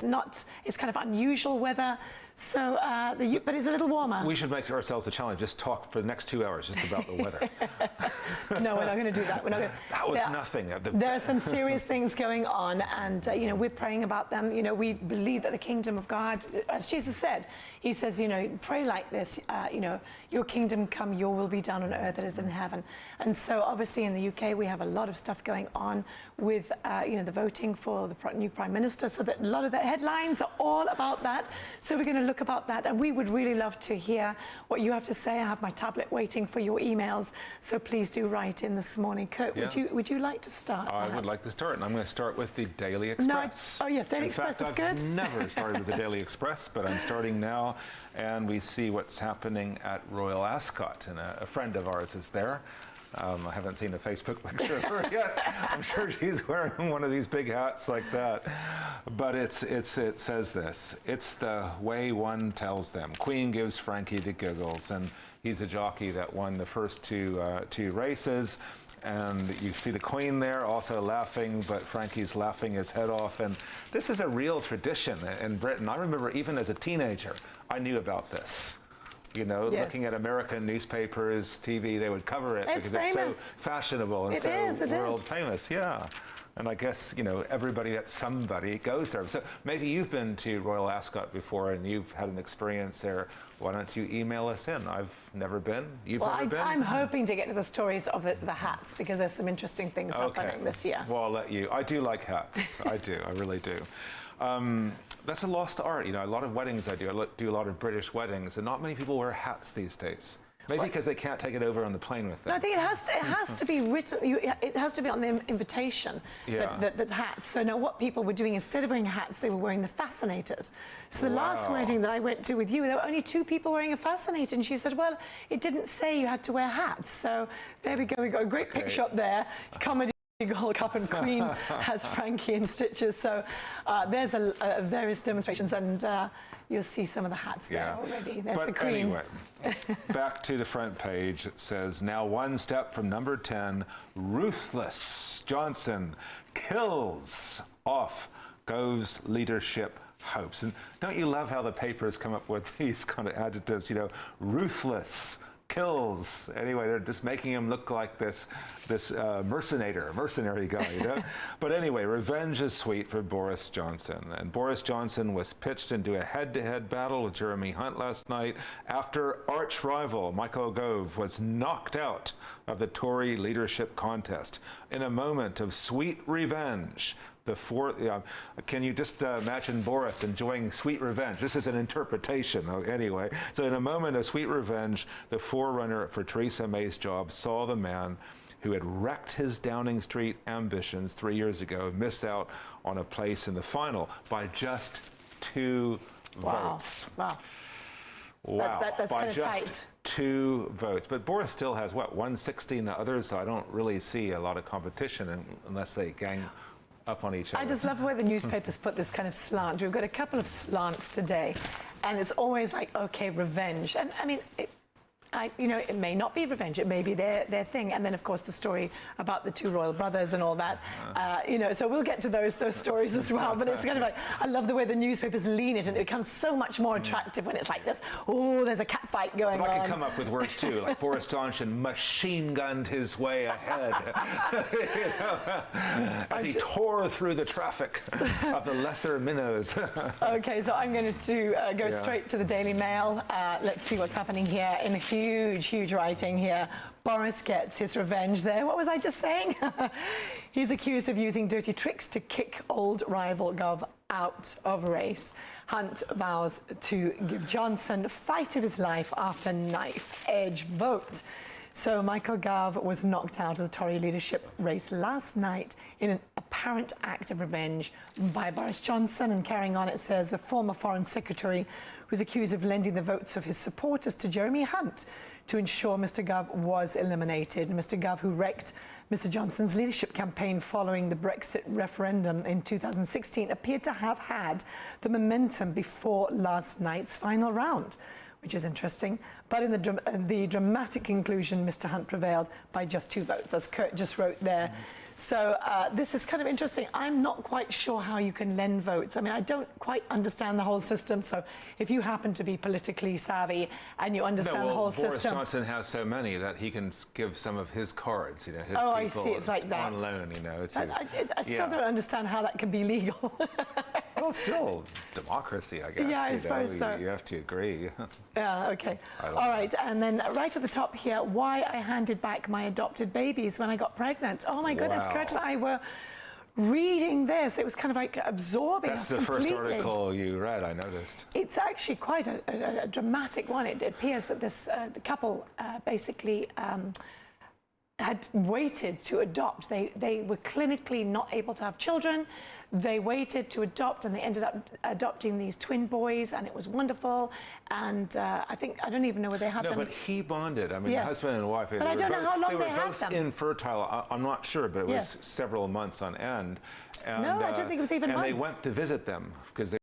It's kind of unusual weather. So, but it's a little warmer. We should make ourselves a challenge. Just talk for the next 2 hours just about the weather. No, we're not going to do that. We're not going. That was nothing. There are some serious things going on, and we're praying about them. We believe that the kingdom of God, as Jesus said, He says, pray like this. Your kingdom come, Your will be done on earth as it is in heaven. And so, obviously, in the UK, we have a lot of stuff going on with the voting for the new prime minister. So that a lot of the headlines are all about that. So we're going to look about that, and we would really love to hear what you have to say. I have my tablet waiting for your emails, so please do write in this morning. Kurt, would you like to start? I would like to start, and I'm going to start with the Daily Express. Oh yes, Daily Express is good. I've never started with the Daily Express, but I'm starting now, and we see what's happening at Royal Ascot, and a friend of ours is there. I haven't seen a Facebook picture of her yet. I'm sure she's wearing one of these big hats like that. But it says this: it's the way one tells them. Queen gives Frankie the giggles, and he's a jockey that won the first two races. And you see the Queen there also laughing, but Frankie's laughing his head off. And this is a real tradition in Britain. I remember even as a teenager, I knew about this. Yes. Looking at American newspapers, TV, they would cover it because it's so fashionable and world famous. Yeah. And I guess, everybody that's somebody goes there. So maybe you've been to Royal Ascot before and you've had an experience there. Why don't you email us in? I've never been. You've never been? I'm hoping to get to the stories of the hats, because there's some interesting things happening this year. Well, I'll let you. I do like hats. I do. I really do. That's a lost art. A lot of weddings I do a lot of British weddings, and not many people wear hats these days. Maybe because they can't take it over on the plane with them. No, I think it has to be written. It has to be on the invitation. That hats. So now, what people were doing, instead of wearing hats, they were wearing the fascinators. So the last wedding that I went to with you, there were only 2 people wearing a fascinator, and she said, "Well, it didn't say you had to wear hats." So there we go. We got a great picture up there. Comedy Gold Cup, and Queen has Frankie in stitches. So there's various demonstrations, and you'll see some of the hats there already. There's the Queen. Anyway, back to the front page. It says, now one step from number 10, ruthless Johnson kills off Gove's leadership hopes. And don't you love how the papers come up with these kind of adjectives, ruthless, kills. Anyway, they're just making him look like this mercenary guy, But anyway, revenge is sweet for Boris Johnson. And Boris Johnson was pitched into a head-to-head battle with Jeremy Hunt last night after arch-rival Michael Gove was knocked out of the Tory leadership contest. In a moment of sweet revenge, can you just imagine Boris enjoying sweet revenge? This is an interpretation, anyway. So in a moment of sweet revenge, the forerunner for Theresa May's job saw the man who had wrecked his Downing Street ambitions 3 years ago miss out on a place in the final by just 2 votes. Wow. That's by kind of just tight. 2 votes. But Boris still has, 160 in the others, so I don't really see a lot of competition unless they gang up on each other. I just love the way the newspapers put this kind of slant. We've got a couple of slants today, and it's always like, okay, revenge. And I mean, it may not be revenge. It may be their thing. And then, of course, the story about the 2 royal brothers and all that. So we'll get to those stories as well. But it's kind of like, I love the way the newspapers lean it, and it becomes so much more attractive when it's like this. Oh, there's a cat fight going on. I can come up with words too, like Boris Johnson machine-gunned his way ahead, as he tore through the traffic of the lesser minnows. Okay, so I'm going to go straight to the Daily Mail. Let's see what's happening here in huge writing here. Boris gets his revenge there. What was I just saying? He's accused of using dirty tricks to kick old rival Gove out of race. Hunt vows to give Johnson fight of his life after knife-edge vote. So Michael Gove was knocked out of the Tory leadership race last night in an apparent act of revenge by Boris Johnson. And carrying on, it says the former Foreign Secretary was accused of lending the votes of his supporters to Jeremy Hunt to ensure Mr. Gove was eliminated. And Mr. Gove, who wrecked Mr. Johnson's leadership campaign following the Brexit referendum in 2016, appeared to have had the momentum before last night's final round, which is interesting. But in the dramatic conclusion, Mr. Hunt prevailed by just 2 votes, as Kurt just wrote there. So this is kind of interesting. I'm not quite sure how you can lend votes. I mean, I don't quite understand the whole system. So if you happen to be politically savvy and you understand the whole Boris system. Johnson has so many that he can give some of his cards, his Oh, I people see. It's like that. on loan, I still don't understand how that can be legal. Well, it's still democracy, I guess. Yeah, I suppose so. You have to agree. Yeah, okay. All right, and then right at the top here, why I handed back my adopted babies when I got pregnant. Oh my goodness, Wow. Kurt and I were reading this. It was kind of like absorbing That's us the first completely. article you read, I noticed. It's actually quite a dramatic one. It appears that this couple basically had waited to adopt. They were clinically not able to have children. They waited to adopt, and they ended up adopting these twin boys, and it was wonderful. And I don't even know where they had them. No, but he bonded. I mean, Yes. husband and wife. But I don't know how long they they were had both them. infertile. I'm not sure, but it was Yes. several months on end. And, No, I don't think it was even And they months. went to visit them because they